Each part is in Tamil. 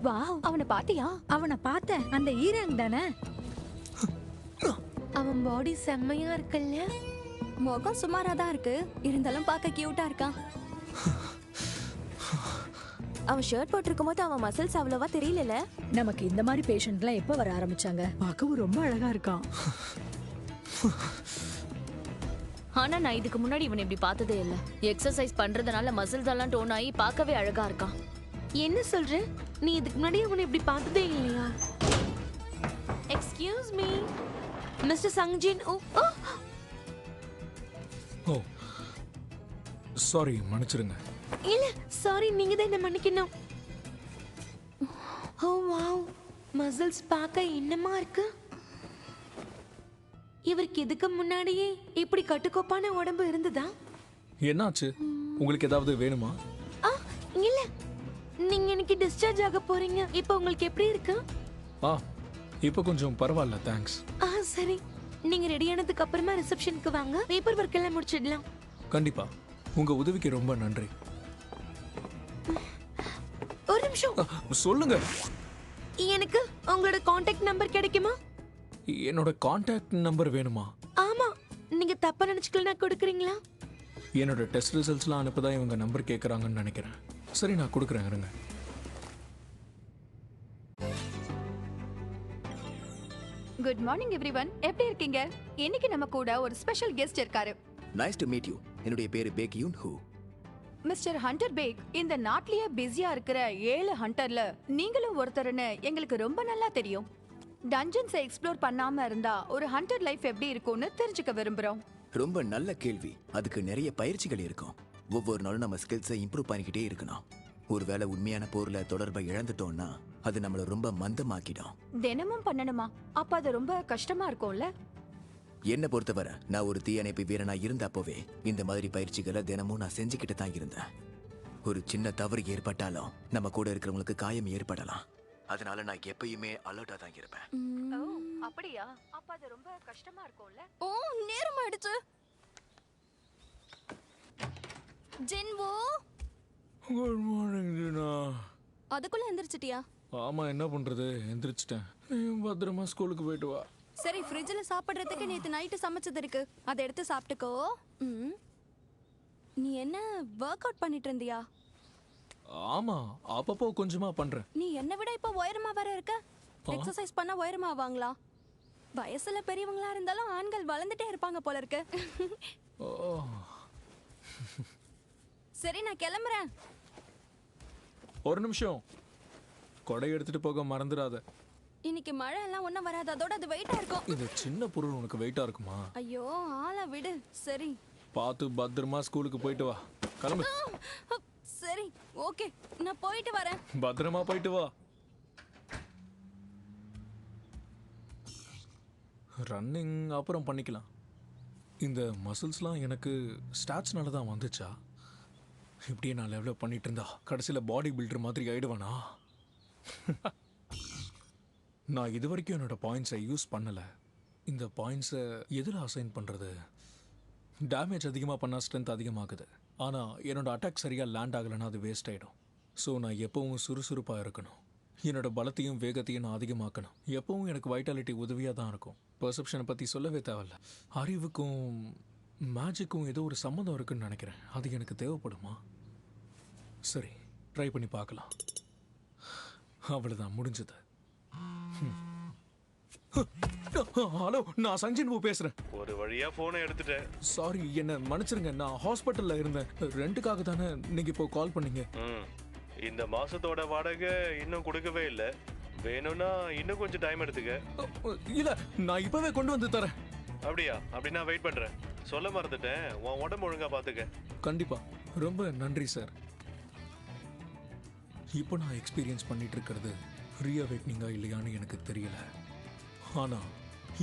வாவ், அவனை பாத்தியா? அவனை பார்த்தேன். அந்த ஈரங் தானே? அவன் பாடி செம்மையா இருக்குல்ல? முகம் சுமாரா தான் இருக்கு, இருந்தாலும் பார்க்க கியூட்டா இருக்கான். அவன் ஷர்ட் போட்டிருக்கும் போது அவன் மசில்ஸ் அவ்வளவா தெரியல. நமக்கு இந்த மாதிரி பேஷண்ட்லாம் எப்ப வர ஆரம்பிச்சாங்க? பார்க்கவும் ரொம்ப அழகா இருக்கான். ஆனா நான் இதுக்கு முன்னாடி இவனை இப்படி பார்த்ததே இல்ல. எக்ஸசைஸ் பண்றதுனால மசில்ஸ் எல்லாம் டோன் ஆகி பார்க்கவே அழகா இருக்கான். என்ன சொல்ற? நீ இதுக்கு முன்னாடி அவனை இப்படி பார்த்ததே இல்லையா? Excuse me mister Sangjin. Oh sorry, மன்னிச்சிருங்க. இல்ல சாரி, நீங்க தான் என்ன மன்னிக்கணும். ஓ வாவ், மசில்ஸ் பார்க்க என்னமா இருக்கு. இவருக்கு இதுக்கு முன்னாடியே இப்படி கட்டுக்கோப்பான உடம்பு இருந்ததா? என்னாச்சு? உங்களுக்கு ஏதாவது வேணுமா? இல்ல, நீங்க இன்னைக்கு டிஸ்சார்ஜ் ஆக போறீங்க. இப்போ உங்களுக்கு எப்படி இருக்கு? இப்போ கொஞ்சம் பரவாயில்ல, தேங்க்ஸ். சரி, நீங்க ரெடி ஆனதுக்கு அப்புறமா ரிசப்ஷனுக்கு வாங்க, பேப்பர் ஒர்க் எல்லாம் முடிச்சிடலாம். கண்டிப்பா, உங்க உதவிக்கு ரொம்ப நன்றி. ஒரு நிமிஷம் சொல்லுங்க. எனக்கு உங்களோட கான்டாக்ட் நம்பர் கிடைக்குமா? என்னோட கான்டாக்ட் நம்பர் வேணுமா? ஆமா, நீங்க தப்பா நினைச்சுக்கலனா கொடுக்குறீங்களா? என்னோட டெஸ்ட் ரிசல்ட்ஸ்லாம் அனுப்பதான் இவங்க நம்பர் கேட்குறாங்கன்னு நினைக்கிறேன். சரி, நான் கொடுக்குறேன், இருங்க. குட் மார்னிங் எவ்ரிவன், எப்படி இருக்கீங்க? இன்னைக்கு நம்ம கூட ஒரு ஸ்பெஷல் கெஸ்ட் இருக்காரு. Nice to meet you. என்னுடைய பேரு Baek Yoon Hoo. Mister Hunter Baek, இந்த நாட்டிலேயே பிஸியா இருக்கிற 7 ஹண்டர்ல நீங்களும் ஒருத்தர்னு எங்களுக்கு ரொம்ப நல்லா தெரியும். டஞ்சன்ஸை எக்ஸ்ப்ளோர் பண்ணாம இருந்தா ஒரு ஹண்டர் லைஃப் எப்படி இருக்கும்னு தெரிஞ்சுக்க விரும்புறோம். ரொம்ப நல்ல கேள்வி. அதுக்கு நிறைய பயிற்சிகள் இருக்கும். ஒவ்வொரு நாளும் நம்ம ஸ்கில்ஸை இம்ப்ரூவ் பண்ணிக்கிட்டே இருக்கணும். ஒருவேளை உண்மையான போர்ல தொடர்பை இழந்துட்டோம்னா அது நம்மள ரொம்ப மந்தமாக்கிடும். தினமும் பண்ணணுமா? அப்ப அது ரொம்ப கஷ்டமா இருக்கும்ல? என்ன பொறுத்தவரை நான் ஒரு தீயணைப்பு வீரனா இருந்தப்போவே இந்த மாதிரி பயிற்சிகளை தினமும் நான் செஞ்சுக்கிட்டு தான் இருந்தேன். ஒரு சின்ன தவறு ஏற்பட்டாலும் நம்ம கூட இருக்கிறவங்களுக்கு காயம் ஏற்படலாம். அதனால நான் எப்பயுமே அலர்ட்டா தான் இருப்பேன். ஓ அப்படியா? அப்ப அது ரொம்ப கஷ்டமா இருக்கும்ல? ஓ, நேரம் ஆயிடுச்சு. ஜின்வோ, குட் மார்னிங் ஜீனா. அதுக்குள்ள எந்திரிச்சிட்டியா? ஆமா, என்ன பண்றது, எந்திரிச்சிட்டேன். நீ பத்திரமா ஸ்கூலுக்கு போயிட்டு வா. சரி, ஃப்ரிட்ஜில் சாப்பிட்றதுக்கு நேற்று நைட்டு சமைச்சது இருக்கு, அதை எடுத்து சாப்பிட்டுக்கோ. நீ என்ன ஒர்க் அவுட் பண்ணிட்டு இருந்தியா? ஆமா, அப்பப்போ கொஞ்சமா பண்றேன். நீ என்னை விட இப்போ உயரமா வர இருக்க. எக்ஸசைஸ் பண்ணா உயரமா ஆவாங்களா? வயசுல பெரியவங்களா இருந்தாலும் ஆண்கள் வளர்ந்துட்டே இருப்பாங்க போல இருக்கு. சரி, நான் கிளம்புறேன். ஒரு நிமிஷம், கொடை எடுத்துட்டு போக மறந்துடாத. இன்னைக்கு மழை எல்லாம் ஒன்றும் வராது, அதோட அது வெயிட்டா இருக்கும். இது சின்ன பொருள் உனக்கு வெயிட்டா இருக்குமா? ஐயோ, ஆளை விடு. சரி, பார்த்து பத்திரமா ஸ்கூலுக்கு போயிட்டு வா. கிளம்பு. சரி, ஓகே, நான் போயிட்டு வரேன். பத்திரமா போயிட்டு வா. ரன்னிங் அப்புறம் பண்ணிக்கலாம். இந்த மசில்ஸ்லாம் எனக்கு ஸ்டாட்ச்னால தான் வந்துச்சா? இப்படியே நான் லெவலப் பண்ணிட்டு இருந்தா கடைசியில் பாடி பில்டர் மாதிரி ஆயிடுவேனா? நான் இது வரைக்கும் என்னோட பாயிண்ட்ஸை யூஸ் பண்ணலை. இந்த பாயிண்ட்ஸை எதில் அசைன் பண்ணுறது? டேமேஜ் அதிகமாக பண்ணால் ஸ்ட்ரென்த் அதிகமாகுது. ஆனால் என்னோட அட்டாக் சரியாக லேண்ட் ஆகலைன்னா அது வேஸ்ட் ஆகிடும். ஸோ நான் எப்பவும் சுறுசுறுப்பாக இருக்கணும். என்னோட பலத்தையும் வேகத்தையும் நான் அதிகமாக்கணும். எப்பவும் எனக்கு வைட்டாலிட்டி உதவியாக தான் இருக்கும். பெர்செப்ஷனை பற்றி சொல்லவே தேவையில்ல. அறிவுக்கும் மேஜிக்கும் ஏதோ ஒரு சம்மந்தம் இருக்குன்னு நினைக்கிறேன். அது எனக்கு தேவைப்படுமா? சரி, ட்ரை பண்ணி பார்க்கலாம். அவ்வளோதான், முடிஞ்சது. ஹலோ, நான் சஞ்சின் பேசுறேன். ஒரு வழியா போனை எடுத்துட்டேன். சாரி, என்ன மன்னிச்சிருங்க. நான் ஹாஸ்பிட்டல்ல இருந்தேன். ரெண்டுக்காக தானே நீங்க இப்போ கால் பண்ணீங்க. இந்த மாசத்தோட வாடகை இன்னும் கொடுக்கவே இல்லை. வேணும்னா இன்னும் கொஞ்சம் டைம் எடுத்துக்க. இல்ல, நான் இப்பவே கொண்டு வந்து தரேன். அப்படியா? அப்படி நான் வெயிட் பண்றேன். சொல்ல மறந்துட்டேன், உன் உடம்பு ஒழுங்கா பாத்துக்க. கண்டிப்பா, ரொம்ப நன்றி சார். இப்போ நான் எக்ஸ்பீரியன்ஸ் பண்ணிட்டு இருக்கிறது ரீஅவேக்னிங்கா இல்லையான்னு எனக்கு தெரியல. ஆனா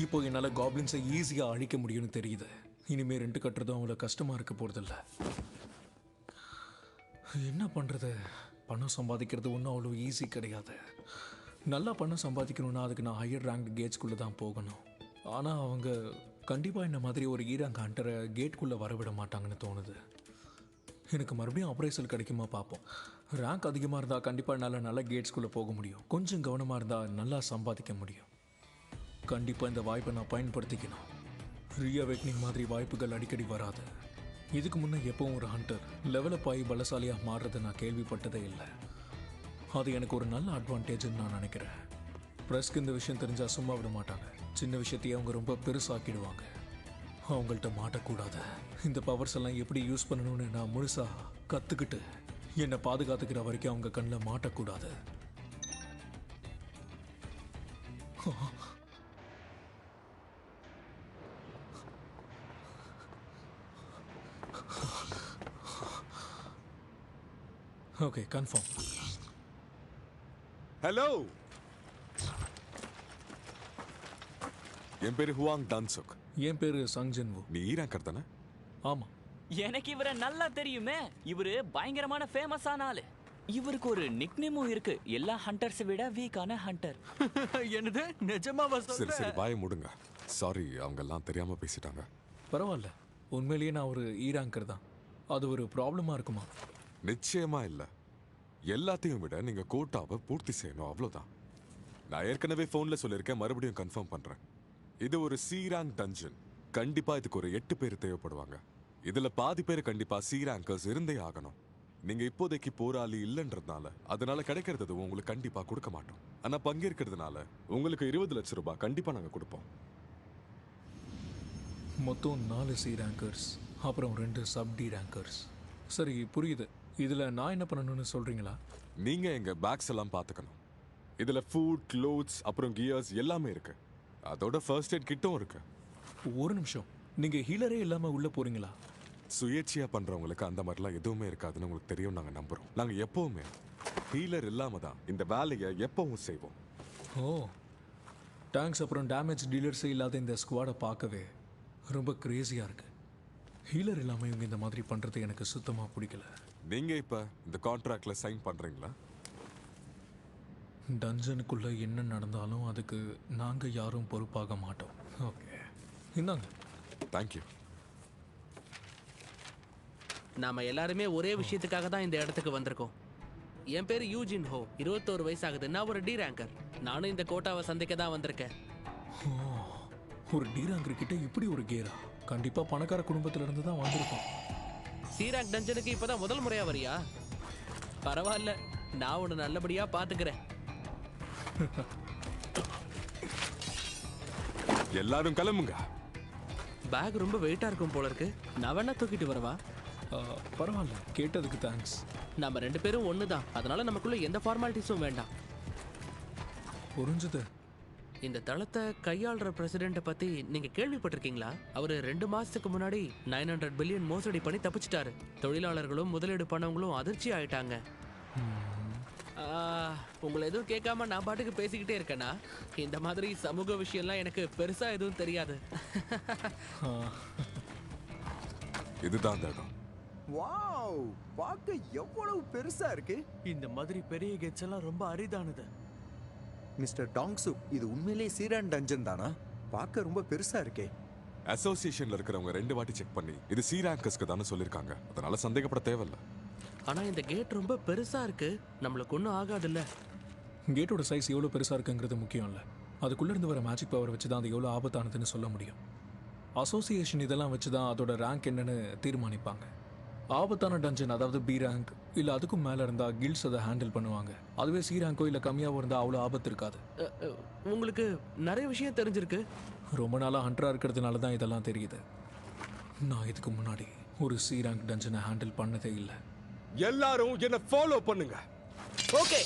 இப்போ என்னால் காப்ளின்ஸை ஈஸியாக அழிக்க முடியும்னு தெரியுது. இனிமேல் ரெண்டு கட்டுறதும் அவ்வளோ கஷ்டமாக இருக்க போகிறதில்ல. என்ன பண்ணுறது? பணம் சம்பாதிக்கிறது ஒன்றும் அவ்வளோ ஈஸி கிடையாது. நல்லா பணம் சம்பாதிக்கணும்னா அதுக்கு நான் ஹையர் ரேங்க் கேட்ஸ்குள்ளே தான் போகணும். ஆனால் அவங்க கண்டிப்பாக இந்த மாதிரி ஒரு ஈராங்க ஹண்டரை கேட்குள்ளே வரவிட மாட்டாங்கன்னு தோணுது. எனக்கு மறுபடியும் அப்ரைசல் கிடைக்குமா பார்ப்போம். ரேங்க் அதிகமாக இருந்தால் கண்டிப்பாக என்னால் நல்ல கேட்ஸ்குள்ளே போக முடியும். கொஞ்சம் கவனமாக இருந்தால் நல்லா சம்பாதிக்க முடியும். கண்டிப்பாக இந்த வாய்ப்பை நான் பயன்படுத்திக்கணும். ரீஅவேக்னிங் மாதிரி வாய்ப்புகள் அடிக்கடி வராது. இதுக்கு முன்னே எப்பவும் ஒரு ஹண்டர் லெவலப் ஆகி பலசாலியாக மாறுறதை நான் கேள்விப்பட்டதே இல்லை. அது எனக்கு ஒரு நல்ல அட்வான்டேஜ்னு நான் நினைக்கிறேன். ப்ரெஸ்க்கு இந்த விஷயம் தெரிஞ்சால் சும்மா விட மாட்டாங்க. சின்ன விஷயத்தையே அவங்க ரொம்ப பெருசாக்கிடுவாங்க. அவங்கள்ட்ட மாட்டக்கூடாது. இந்த பவர்ஸ் எல்லாம் எப்படி யூஸ் பண்ணணும்னு நான் முழுசாக கற்றுக்கிட்டு என்னை பாதுகாத்துக்கிற வரைக்கும் அவங்க கண்ணில் மாட்டக்கூடாது. Okay, confirm. ஹலோ, என் பேரு ஹுவாங் டான்சுக். என் பேரு சங்ஜின்வு. நீ ஈராங்கர் தானே? ஆமாம். எனக்கு இவரை நல்லா தெரியுமே. இவரு பயங்கரமான ஃபேமஸான ஆளு. இவருக்கு ஒரு நிக்நேமும் இருக்கு, எல்லா ஹண்டர்ஸை விட வீக்கான ஹண்டர். என்னது, நிஜமாவா சரி சொல்ற? சரி, வாய மூடுங்க. சாரி, அவங்க எல்லாம் தெரியாம பேசிட்டாங்க. பரவாயில்ல, உண்மையிலேயே நான் ஒரு ஈராங்கர் தான். அது ஒரு ப்ராப்ளமாக இருக்குமா? நிச்சயமா இல்ல. எல்லாத்தையும் விட நீங்க கோட்டாவை பூர்த்தி செய்யணும், அவ்வளவுதான். நான் ஏற்கனவே போன்ல சொல்லியிருக்கேன், மறுபடியும் கன்ஃபார்ம் பண்றேன். இது ஒரு சி ரேங்க் டஞ்சன். கண்டிப்பா இதுக்கு ஒரு 8 பேர் தேவைப்படுவாங்க. இதுல பாதி பேர் கண்டிப்பா சி ரேங்கர்ஸ் இருந்தே ஆகணும். நீங்க இப்போதைக்கு போராளி இல்லைன்றதுனால அதனால கிடைக்கிறது உங்களுக்கு கண்டிப்பா கொடுக்க மாட்டோம். ஆனா பங்கேற்கிறதுனால உங்களுக்கு 20 லட்சம் ரூபாய் கண்டிப்பா நாங்க கொடுப்போம். மொத்தம் 4 சி ரேங்கர்ஸ், அப்புறம் 2 சப் டி ரேங்கர்ஸ். சரி, புரியுது. இதில் நான் என்ன பண்ணணும்னு சொல்கிறீங்களா? நீங்க எங்க பேக்ஸ் எல்லாம் பார்த்துக்கணும். இதுல ஃபுட், க்ளோத்ஸ், அப்புறம் கியர்ஸ் எல்லாமே இருக்கு. அதோட ஃபர்ஸ்ட் எய்ட் கிட்டும் இருக்கு. ஒரு நிமிஷம், நீங்கள் ஹீலரே இல்லாமல் உள்ளே போகிறீங்களா? சுயேட்சையா பண்றவங்களுக்கு அந்த மாதிரிலாம் எதுவுமே இருக்காதுன்னு உங்களுக்கு தெரியும். நாங்க நம்புறோம். நாங்க எப்பவுமே ஹீலர் இல்லாம தான் இந்த வேலையை எப்பவும் செய்வோம். ஓ, டேங்க்ஸ் அப்புறம் டேமேஜ் டீலர்ஸே இல்லாத இந்த ஸ்குவாடை பார்க்கவே ரொம்ப கிரேசியாக இருக்கு. ஹீலர் இல்லாமல் இவங்க இந்த மாதிரி பண்ணுறது எனக்கு சுத்தமாக பிடிக்கல. நீங்க இப்ப இந்த கான்ட்ராக்ட்ல சைன் பண்றீங்களா? டஞ்சனுக்குள்ளே என்ன நடந்தாலும் அதுக்கு நாங்கள் யாரும் பொறுப்பாக மாட்டோம். ஓகே, இந்தாங்க. தேங்க்யூ. நாம எல்லாருமே ஒரே விஷயத்துக்காக தான் இந்த இடத்துக்கு வந்திருக்கோம். என் பேரு யூஜின் ஹோ, 21 வயசு ஆகுது. நான் ஒரு டி ரேங்கர். நானும் இந்த கோட்டாவை சந்திக்க தான் வந்திருக்கேன். ஓ, ஒரு டி ரேங்கர் கிட்ட இப்படி ஒரு கேரா? கண்டிப்பாக பணக்கார குடும்பத்திலிருந்து தான் வந்திருக்கோம். சி ரேங்க் டஞ்சனுக்கு இப்பதான் முதல் முறையா வரியா? பரவாயில்ல, நான் உன்னை நல்லபடியா பாத்துக்கிறேன். எல்லாரும் கிளம்புங்க. பேக் ரொம்ப வெயிட்டா இருக்கும் போல இருக்கு. நான் வேணா தூக்கிட்டு வரவா? பரவாயில்ல, கேட்டதுக்கு தேங்க்ஸ். நம்ம 2 பேரும் ஒண்ணுதான், அதனால நமக்குள்ள எந்த ஃபார்மாலிட்டிஸும் வேண்டாம். புரிஞ்சுது. இந்த தளத்தை கையாளுற பிரசிடென்ட்டை பத்தி நீங்க கேள்விப்பட்டிருக்கீங்களா? அவரு 2 மாசத்துக்கு முன்னாடி 900 பில்லியன் மோசடி பண்ணி தப்பிச்சிட்டாரு. தொழிலாளர்களும் முதலீடு பண்ணவங்களும் அதிர்ச்சி ஆயிட்டாங்க. உங்களை எதுவும் கேட்காம நான் பாட்டுக்கு பேசிக்கிட்டே இருக்கேனா? இந்த மாதிரி சமூக விஷயம்லாம் எனக்கு பெருசா எதுவும் தெரியாது. இதுதான் அந்த இடம். வாவ், பார்க்க எவ்வளவு பெருசா இருக்கு. இந்த மாதிரி பெரிய கேட்ஸ் எல்லாம் ரொம்ப அரிதானது. மிஸ்டர் டாங்சுக், இது உண்மையிலேயே சீரான் டஞ்சன் தானா? பார்க்க ரொம்ப பெருசா இருக்கே. அசோசியேஷன்ல இருக்கிறவங்க 2 வாட்டி செக் பண்ணி இது சி ரேங்கர்ஸ்க்கு தானே சொல்லிருக்காங்க. அதனால சந்தேகப்பட தேவையில்ல. ஆனா இந்த கேட் ரொம்ப பெருசா இருக்கு, நம்மளுக்கு ஒன்றும் ஆகாதுல்ல. கேட்டோட சைஸ் எவ்வளோ பெருசாக இருக்குங்கிறது முக்கியம் இல்லை. அதுக்குள்ளே இருந்து வர மேஜிக் பவர் வச்சு தான் அது எவ்வளோ ஆபத்தானதுன்னு சொல்ல முடியும். அசோசியேஷன் இதெல்லாம் வச்சு தான் அதோட ரேங்க் என்னன்னு தீர்மானிப்பாங்க. ஆபத்தான டஞ்சன், அதாவது பி ரேங்க் இல்லை அதுக்கும் மேலே இருந்தால் கில்ஸ் அதை ஹேண்டில் பண்ணுவாங்க. அதுவே சி ரேங்கோ இல்லை கம்மியாகவும் இருந்தால் அவ்வளோ ஆபத்து இருக்காது. உங்களுக்கு நிறைய விஷயம் தெரிஞ்சிருக்கு. ரொம்ப நாளாக ஹண்டராக இருக்கிறதுனால தான் இதெல்லாம் தெரியுது. நான் இதுக்கு முன்னாடி ஒரு சி ரேங்க் டஞ்சனை ஹேண்டில் பண்ணதே இல்லை. எல்லாரும் என்ன ஃபாலோ பண்ணுங்க. ஓகே,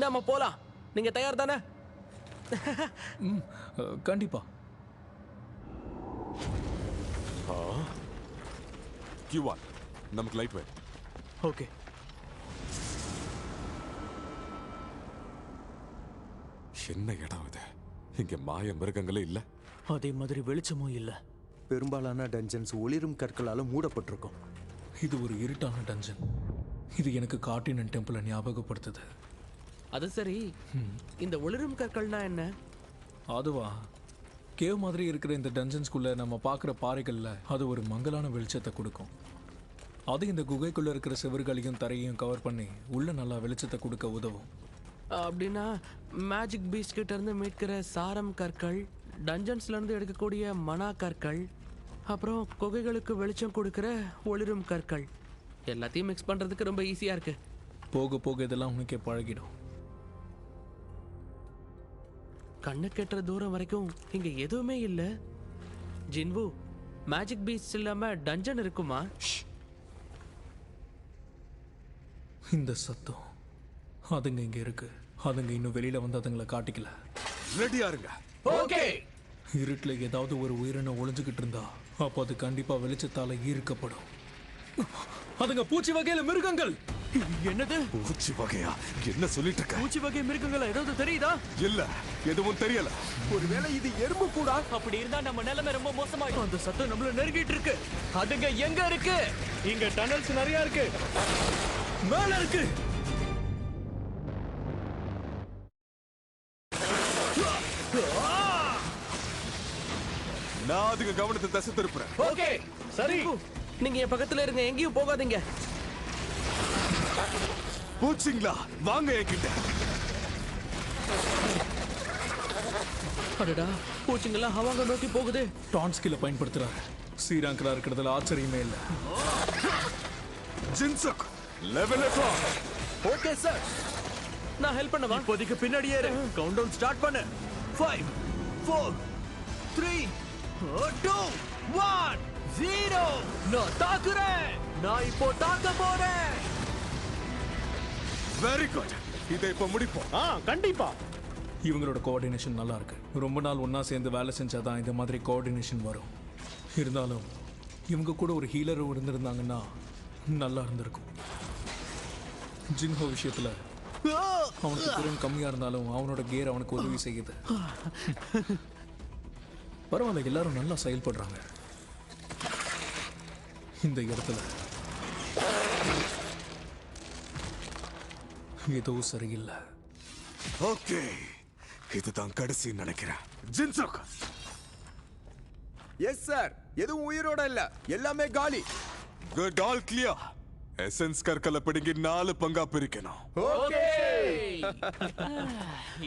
நாம போலாம். நீங்க தயார் தானே? கண்டிப்பா. கியூஆர் நமக்கு லைட் வேணும். ஓகே. என்ன இடம் இது? இங்க மாய மிருகங்களே இல்ல. அதே மாதிரி வெளிச்சமும் இல்ல. பெரும்பாலான டஞ்சன்ஸ் ஒளிரும் கற்களால மூடப்பட்டிருக்கும். இது ஒரு இருட்டான டஞ்சன். இது எனக்கு கார்டினன் டெம்பிளை ஞாபகப்படுத்துது. அது சரி, இந்த ஒளிரும் கற்கள்னா என்ன? அதுவா, கேவ் மாதிரி இருக்கிற இந்த டஞ்சன்ஸ்குள்ள நம்ம பார்க்குற பாறைகளில் அது ஒரு மங்கலான வெளிச்சத்தை கொடுக்கும். அது இந்த குகைக்குள்ள இருக்கிற செவர்களையும் தரையையும் கவர் பண்ணி உள்ள நல்லா வெளிச்சத்தை கொடுக்க உதவும். அப்படின்னா மேஜிக் பீஸ் கிட்ட இருந்து மீட்கிற சாரம் கற்கள், டஞ்சன்ஸ்ல இருந்து எடுக்கக்கூடிய மனா கற்கள், அப்புறம் குகைகளுக்கு வெளிச்சம் கொடுக்கிற ஒளிரும் கற்கள் எல்லாத்தையும் மிக்ஸ் பண்றதுக்கு ரொம்ப ஈஸியா இருக்கு. போக போக இதெல்லாம் உனக்கே பழகிடும். கண்ணு கெட்டுற தூரம் வரைக்கும் இங்க எதுவுமே இல்ல. ஜின்வு, மேஜிக் பீஸ் இல்லாம டஞ்சன் இருக்குமா? இந்த சத்தம் அதுங்க இங்க இருக்கு. அதுங்க இன்னும் வெளியில வந்து அதுங்களை காட்டிக்கல. ரெடியா இருங்க. ஓகே. இருட்டுல ஏதாவது ஒரு உயிரினம் ஒளிஞ்சுக்கிட்டு இருந்தா அப்போ அது கண்டிப்பா வெளிச்சத்தால ஈர்க்கப்படும். அதுங்க பூச்சி வகையில மிருகங்கள். என்னது பூச்சி வகையா? என்ன சொல்லிட்டு இருக்க? பூச்சி வகை மிருகங்கள் ஏதாவது தெரியுதா? இல்ல, எதுவும் தெரியல. ஒருவேளை இது எறும்பு கூடா? அப்படி இருந்தா நம்ம நிலைமை ரொம்ப மோசமாயிடும். அந்த சத்தம் நம்மள நெருங்கிட்டு இருக்கு. அதுங்க எங்க இருக்கு? இங்க டனல்ஸ் நிறைய இருக்கு. மேல இருக்கு. நான் அதுங்க கவனத்தை திசை திருப்புறேன். ஓகே சரி, நீங்க என் பக்கத்துல இருங்க, எங்கேயும் போகாதீங்க. பூச்சிங்களா, வாங்க என்கிட்ட. அடடா, பூச்சிங்கெல்லாம் அவங்க நோக்கி போகுது. டான் ஸ்கில்ல பயன்படுத்துறாரு. ஸ்ரீராங்கரா இருக்கிறதுல ஆச்சரியமே இல்ல. ஜின்சுக் லெவல் அப். ஓகே சார், நான் ஹெல்ப் பண்ணவா? இப்போதைக்கு பின்னாடியே இரு. கவுண்ட் டவுன் ஸ்டார்ட் பண்ணு. 5 4 3 2 1 0. நான் தாக்குறேன். நான் இப்போ தாக்க போறேன். Very good. இதை இப்ப முடிப்போம். கண்டிப்பா. இவங்களோட கோஆர்டினேஷன் நல்லா இருக்கு. ரொம்ப நாள் ஒன்னா சேர்ந்து வேலை செஞ்சாதான் இந்த மாதிரி கோஆர்டினேஷன் வரும். இருந்தாலும் இவங்க கூட ஒரு ஹீலரும் இருந்திருந்தாங்கன்னா நல்லா இருந்திருக்கும். ஜின்ஹோ விஷயத்துல அவனுக்கு திறன் கம்மியா இருந்தாலும் அவனோட கியர் அவனுக்கு உதவி செய்யுது. பரவாயில்ல, எல்லாரும் நல்லா செயல்படுறாங்க. இந்த இடத்துல எதுவும் சரியில்லை. ஓகே, இதுதான் கடைசி நினைக்கிறேன். ஜின்சுக். எஸ் சார், எதுவும் உயிரோட இல்ல, எல்லாமே காலி. Good, all clear. எசன்ஸ் கற்களை பிடுங்கி 4 பங்கா பிரிக்கணும். ஓகே.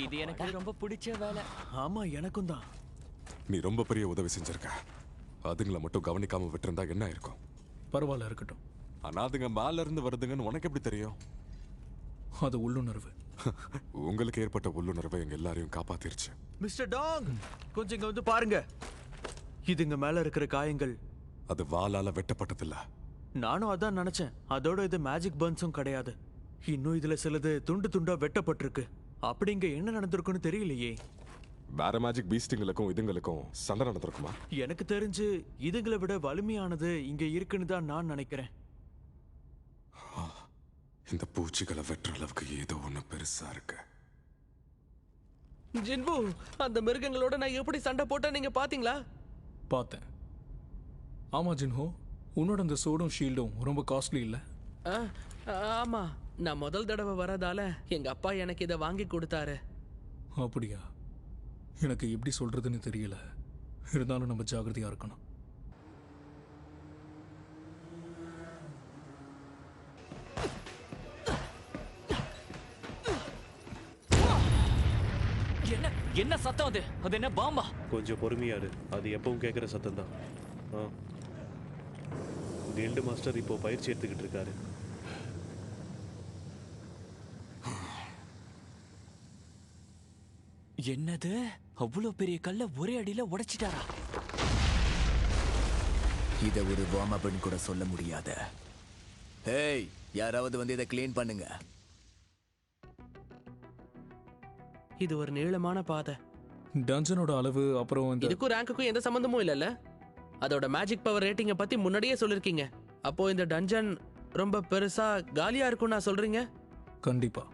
இது எனக்கு ரொம்ப பிடிச்ச வேலை. ஆமா, எனக்கும் தான். நீ ரொம்ப பெரிய உதவி செஞ்சிருக்க. அதுங்களை மட்டும் கவனிக்காம விட்டுருந்தா என்ன இருக்கும்? பரவாயில்ல, இருக்கட்டும். ஆனா அதுங்க மேல இருந்து வருதுங்கன்னு உனக்கு எப்படி தெரியும்? அது உள்ளுணர்வு. உங்களுக்கு ஏற்பட்ட உள்ளுணர்வை எங்க எல்லாரையும் காப்பாத்திருச்சு. மிஸ்டர் டாங், கொஞ்சம் இங்க வந்து பாருங்க. இதுங்க மேல இருக்கிற காயங்கள் அது வாளால வெட்டப்பட்டதில்ல. நானும் அதான் நினைச்சேன். அதோட இது மேஜிக் பர்ன்ஸும் கிடையாது. இன்னும் இதுல சிலது துண்டு துண்டா வெட்டப்பட்டிருக்கு. அப்படி இங்க என்ன நடந்திருக்குன்னு தெரியலையே. வேற மேஜிக் பீஸ்டிங்களுக்கும் இதுங்களுக்கும் சண்டை நடந்திருக்குமா? எனக்கு தெரிஞ்சு இதுங்களை விட வலிமையானது இங்க இருக்குன்னு தான் நான் நினைக்கிறேன். இந்த பூச்சிகளை வெட்டுற அளவுக்கு ஏதோ ஒண்ணு பெருசா இருக்கு. ஜின்வு, அந்த மிருகங்களோட நான் எப்படி சண்டை போட்டேன் நீங்க பாத்தீங்களா? பார்த்தேன். ஆமா ஜின்ஹோ, உன்னோட அந்த சோடும் ஷீல்டும் ரொம்ப காஸ்ட்லி இல்ல? ஆமா, நான் முதல் தடவை வரதால எங்க அப்பா எனக்கு இதை வாங்கி கொடுத்தாரு. அப்படியா? எனக்கு எப்படி சொல்றதுன்னு தெரியல. இருந்தாலும் நம்ம ஜாகிரதையா இருக்கணும். என்ன என்ன சத்தம் அது? அது என்ன பாம்பா? கொஞ்சம் பொறுமையா இரு. அது எப்பவும் கேட்குற சத்தம் தான். கில்டு மாஸ்டர் இப்போ பயிற்சி எடுத்துக்கிட்டு இருக்காரு. என்னது? அவ்வளவு பெரிய கல்ல ஒரே அடியில உடைச்சிட்டாரா? இத ஒரு வார்ம் அப்னு கூட சொல்ல முடியாத. ஹேய், யாராவது வந்து இதை க்ளீன் பண்ணுங்க. இது ஒரு நீளமான பாதை. டஞ்சனோட அளவு அப்புறம் இந்த இதுக்கும் ரேங்குக்கும் எந்த சம்பந்தமும் இல்லைல்ல? அதோட மேஜிக் பவர் ரேட்டிங்கை பத்தி முன்னாடியே சொல்லிருக்கீங்க. அப்போ இந்த டஞ்சன் ரொம்ப பெருசா காலியா இருக்கும் நான் சொல்றீங்க? கண்டிப்பா.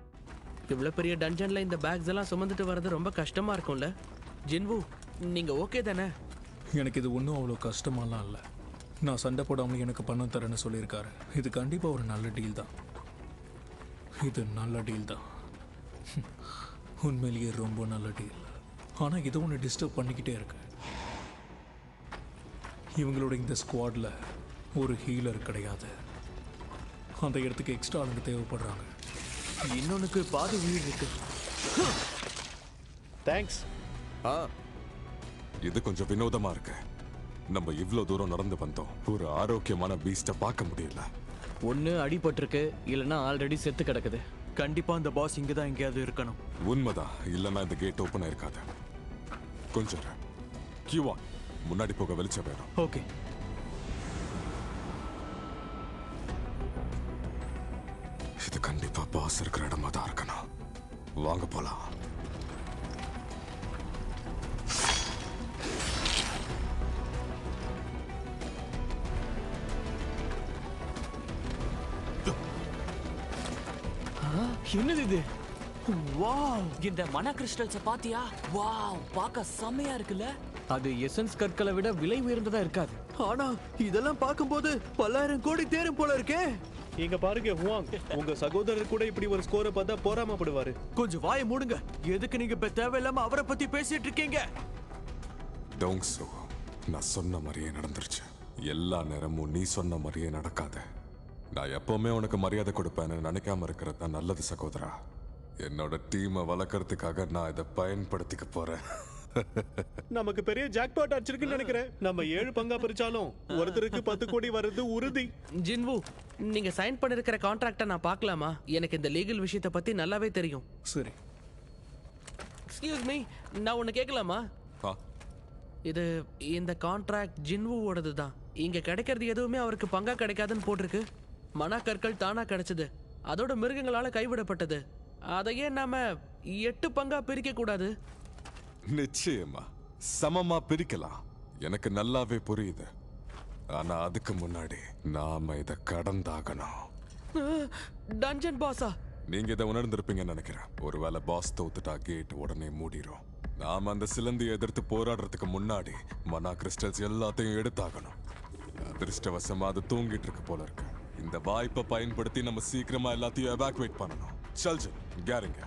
இவ்வளவு பெரிய டஞ்சன்ல இந்த பேக்ஸ் எல்லாம் சுமந்துட்டு வர்றது ரொம்ப கஷ்டமா இருக்கும்ல? ஜின்வு, நீங்க ஓகே தானே? எனக்கு இது ஒன்றும் அவ்வளோ கஷ்டமாலாம் இல்லை. நான் சண்டை போடாமல் எனக்கு பணம் தரேன்னு சொல்லியிருக்காரு. இது கண்டிப்பா ஒரு நல்ல டீல் தான். இது நல்ல டீல் தான். உண்மையிலேயே ரொம்ப நல்ல டீல். ஆனால் இது ஒன்று டிஸ்டர்ப் பண்ணிக்கிட்டே இருக்கு. இவங்களோட இந்த ஸ்குவாட்ல ஒரு ஹீலர் கிடையாது. அந்த இடத்துக்கு எக்ஸ்ட்ரா ஆளுங்க தேவைப்படுறாங்க. இன்னொன்னுக்கு பாதி உயிர் இருக்கு. தேங்க்ஸ். இது கொஞ்சம் வினோதமா இருக்கு. நம்ம இவ்ளோ தூரம் நடந்து வந்தோம், ஒரு ஆரோக்கியமான பீஸ்ட பார்க்க முடியல. ஒண்ணு அடிபட்டிருக்கு, இல்லைன்னா ஆல்ரெடி செத்து கிடக்குது. கண்டிப்பா அந்த பாஸ் இங்கதான் எங்கேயாவது இருக்கணும். உண்மைதான், இல்லைன்னா இந்த கேட் ஓப்பன் ஆயிருக்காது. கொஞ்சம் கியூவா முன்னாடி போக வெளிச்சம் வேணும். ஓகே. இது கண்டிப்பா பாஸ் இருக்கிற இடமா தான் இருக்கணும். வாங்க போலாம். என்னது இது? வாவ்! இந்த மன கிறிஸ்டல்ஸ பாத்தியா? வாவ், பார்க்க செமையா இருக்குல்ல? அது எசன்ஸ் கற்களை விட விலை உயர்ந்ததா இருக்காது. ஆனா இதெல்லாம் பார்க்கும்போது 10,000 கோடி தேரும் போல இருக்கே. இங்க பாருங்க ஹுவாங், உங்க சகோதரர் கூட இப்படி ஒரு ஸ்கோரை பார்த்தா போராமப்படுவாரு. கொஞ்சம் வாயை மூடுங்க. எதுக்கு நீங்க இப்ப தேவையில்லாம அவரை பத்தி பேசிட்டு இருக்கீங்க? டோங்ஸோ, நான் சொன்ன மாதிரியே நடந்துருச்சு. எல்லா நேரமும் நீ சொன்ன மாதிரியே நடக்காத. நான் எப்பவுமே உனக்கு மரியாதை கொடுப்பேன்னு நினைக்காம இருக்கிறது தான் நல்லது சகோதரா. என்னோட டீமை வளர்க்கறதுக்காக நான் இதை பயன்படுத்திக்க போறேன். நமக்கு பெரிய ஜாக்பாட் அடிச்சிருக்குன்னு நினைக்கிறேன். நம்ம 7 பங்கா பிரிச்சாலும் ஒருத்தருக்கு 10 கோடி வருது உறுதி. ஜின்வு, நீங்க சைன் பண்ணிருக்கிற கான்ட்ராக்டை நான் பார்க்கலாமா? எனக்கு இந்த லீகல் விஷயத்தை பத்தி நல்லாவே தெரியும். சரி. எக்ஸ்கியூஸ் மீ, நான் ஒன்னு கேட்கலாமா? இது இந்த கான்ட்ராக்ட் ஜின்வுவோடது தான். இங்க கிடைக்கிறது எதுவுமே அவருக்கு பங்கா கிடைக்காதுன்னு போட்டிருக்கு. மனா கற்கள் தானா கிடைச்சது, அதோட மிருகங்களால கைவிடப்பட்டது. அதையே நாம 8 பங்கா பிரிக்க கூடாது? நிச்சயமா சமமா பிரிக்கலாம், எனக்கு நல்லாவே புரியுது. ஆனா அதுக்கு முன்னாடி நாம இத கடந்தாகணும். டஞ்சன் பாஸா? நீங்க இதை உணர்ந்திருப்பீங்கன்னு நினைக்கிறேன். ஒருவேளை பாஸ் தோத்துட்டா கேட் உடனே மூடிரும். நாம அந்த சிலந்தியை எதிர்த்து போராடுறதுக்கு முன்னாடி மனா கிறிஸ்டல்ஸ் எல்லாத்தையும் எடுத்தாகணும். அதிர்ஷ்டவசமா அது தூங்கிட்டு இருக்கு போல இருக்கு. இந்த வாய்ப்பை பயன்படுத்தி நம்ம சீக்கிரமா எல்லாத்தையும் எவாக்குவேட் பண்ணணும். சல்ஜன், கேரிங்க.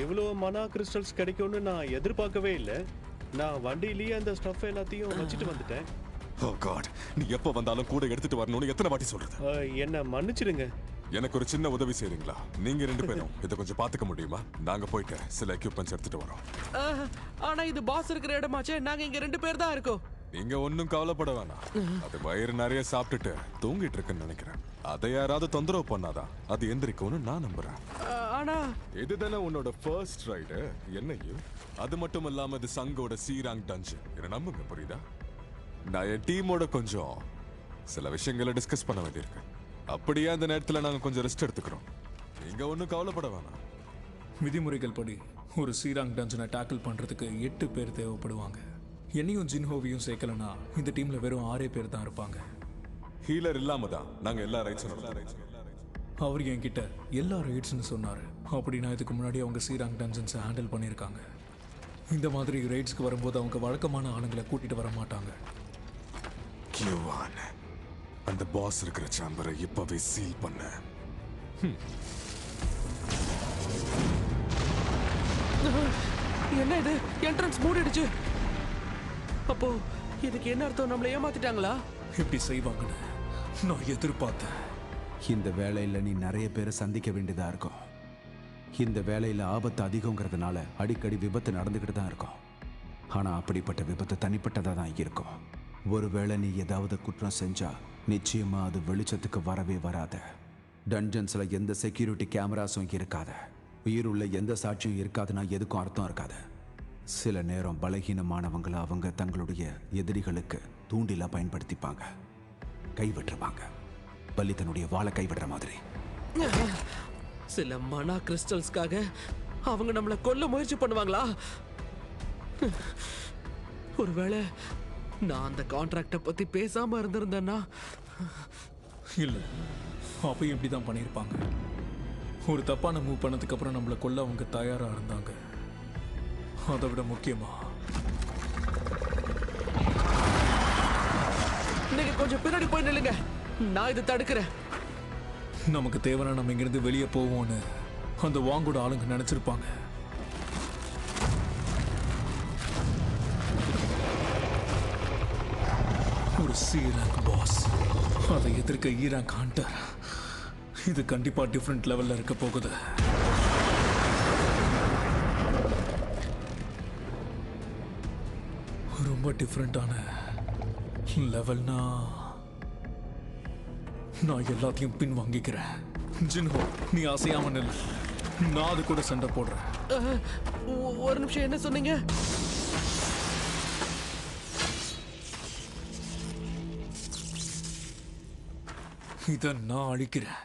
எவ்வளவு மனா கிறிஸ்டல்ஸ் கிடைக்கும்னு நான் எதிர்பார்க்கவே இல்லை. நான் வண்டியிலேயே அந்த ஸ்டஃப் எல்லாத்தையும் வச்சுட்டு வந்துட்டேன். ஓ காட், நீ எப்ப வந்தாலும் கூட எடுத்துட்டு வரணும்னு எத்தனை வாட்டி சொல்றது? என்ன மன்னிச்சிடுங்க. எனக்கு ஒரு சின்ன உதவி செய்றீங்களா? நீங்க 2 பேரும் இதை கொஞ்சம் பாத்துக்க முடியுமா? நாங்க போயிட்டு சில எக்யூப்மெண்ட்ஸ் எடுத்துட்டு வரோம். ஆனா இது பாஸ் இருக்கிற இடமாச்சே. நாங்க இங்க 2 பேர் தான் இருக்கோம். நீங்க ஒன்னும் கவலைப்பட வேணாம். அது வயிறு நிறைய சாப்பிட்டுட்டு தூங்கிட்டு இருக்குன்னு நினைக்கிறேன். அதை யாராவது தொந்தரவு பண்ணாதான் அது எந்திரிக்கும்னு நான் நம்புறேன். ஆனா இதுதானே உன்னோட ஃபர்ஸ்ட் ரைடு. என்னையும் அது மட்டும் இல்லாம இது சங்கோட சீராங் டஞ்சன். என்ன நம்புங்க, புரியுதா? நான் என் டீமோட கொஞ்சம் சில விஷயங்களை டிஸ்கஸ் பண்ண வேண்டியிருக்கு. அப்படியே அந்த நேரத்தில் நாங்கள் கொஞ்சம் ரெஸ்ட் எடுத்துக்கிறோம். நீங்க ஒன்றும் கவலைப்பட வேணாம். விதிமுறைகள் படி ஒரு சீராங் டஞ்சனை டேக்கிள் பண்றதுக்கு 8 பேர் தேவைப்படுவாங்க. என்னையும் ஜின்ஹோவியும் சேர்க்கலனா இந்த டீம்ல வெறும் 6 பேர் தான் இருப்பாங்க. ஹீலர் இல்லாம தான் நாங்க எல்லா ரைட்ஸும். அவர் என்கிட்ட எல்லா ரைட்ஸ்னு சொன்னாரு. அப்படின்னா இதுக்கு முன்னாடி அவங்க சீராங் டஞ்சன்ஸை ஹேண்டில் பண்ணியிருக்காங்க. இந்த மாதிரி ரைட்ஸ்க்கு வரும்போது அவங்க வழக்கமான ஆளுங்களை கூட்டிட்டு வர மாட்டாங்க. கியூவான், அந்த பாஸ் இருக்கிற சேம்பரை இப்பவே சீல் பண்ண. என்ன இது? என்ட்ரன்ஸ் மூடிடுச்சு. அப்போ இதுக்கு என்ன அர்த்தம்? நம்மள ஏமாத்திட்டாங்களா? இப்படி செய்வாங்கன்னு நான் எதிர்பார்த்தேன். இந்த வேலையில் நீ நிறைய பேரை சந்திக்க வேண்டியதா இருக்கும். இந்த வேலையில் ஆபத்து அதிகங்கிறதுனால அடிக்கடி விபத்து நடந்துக்கிட்டு தான் இருக்கும். ஆனால் அப்படிப்பட்ட விபத்து தனிப்பட்டதாக தான் இருக்கும். ஒருவேளை நீ ஏதாவது குற்றம் செஞ்சா நிச்சயமா அது வெளிச்சத்துக்கு வரவே வராத. டஞ்சன்ஸில் எந்த செக்யூரிட்டி கேமராஸும் இருக்காத. உயிருள்ள எந்த சாட்சியும் இருக்காதுன்னா எதுக்கும் அர்த்தம் இருக்காது. சில நேரம் பலகீனமானவங்களை அவங்க தங்களுடைய எதிரிகளுக்கு தூண்டில பயன்படுத்திப்பாங்க, கைவிட்டுருவாங்க. பலி தன்னுடைய வாழை கைவிடுற மாதிரி. சில மனா கிறிஸ்டல்ஸ்க்காக அவங்க நம்மளை கொல்ல முயற்சி பண்ணுவாங்களா? ஒருவேளை நான் அந்த கான்ட்ராக்டை பத்தி பேசாம இருந்திருந்தேன்னா? இல்லை, அப்பயும் இப்படி தான் பண்ணியிருப்பாங்க. ஒரு தப்பான மூவ் பண்ணதுக்கு அப்புறம் நம்மளை கொல்ல அவங்க தயாரா இருந்தாங்க. அதை விட முக்கியமா, நீங்க கொஞ்சம் பின்னாடி போய் நில்லுங்க, நான் இதை தடுக்கிறேன். நமக்கு தேவைன்னா நம்ம இங்கிருந்து வெளியே போவோம்னு அந்த வாங்கோட ஆளுங்க நினைச்சிருப்பாங்க. ஒரு ஒரு சி ரேங்க் பாஸ், அதை எதிர்க்க இ ரேங்க் ஹண்டர். இது கண்டிப்பா டிஃப்ரெண்ட் லெவல்ல இருக்க போகுது. ரொம்ப டிஃப்ரெண்டான லெவல்னா நான் எல்லாத்தையும் பின் வாங்கிக்கிறேன். ஜின்ஹோ, நீ அசையாம நில்லு. நான் அது கூட சண்டை போடுறேன். ஒரு நிமிஷம், என்ன சொன்னீங்க? இதை நான் அழிக்கிறேன்.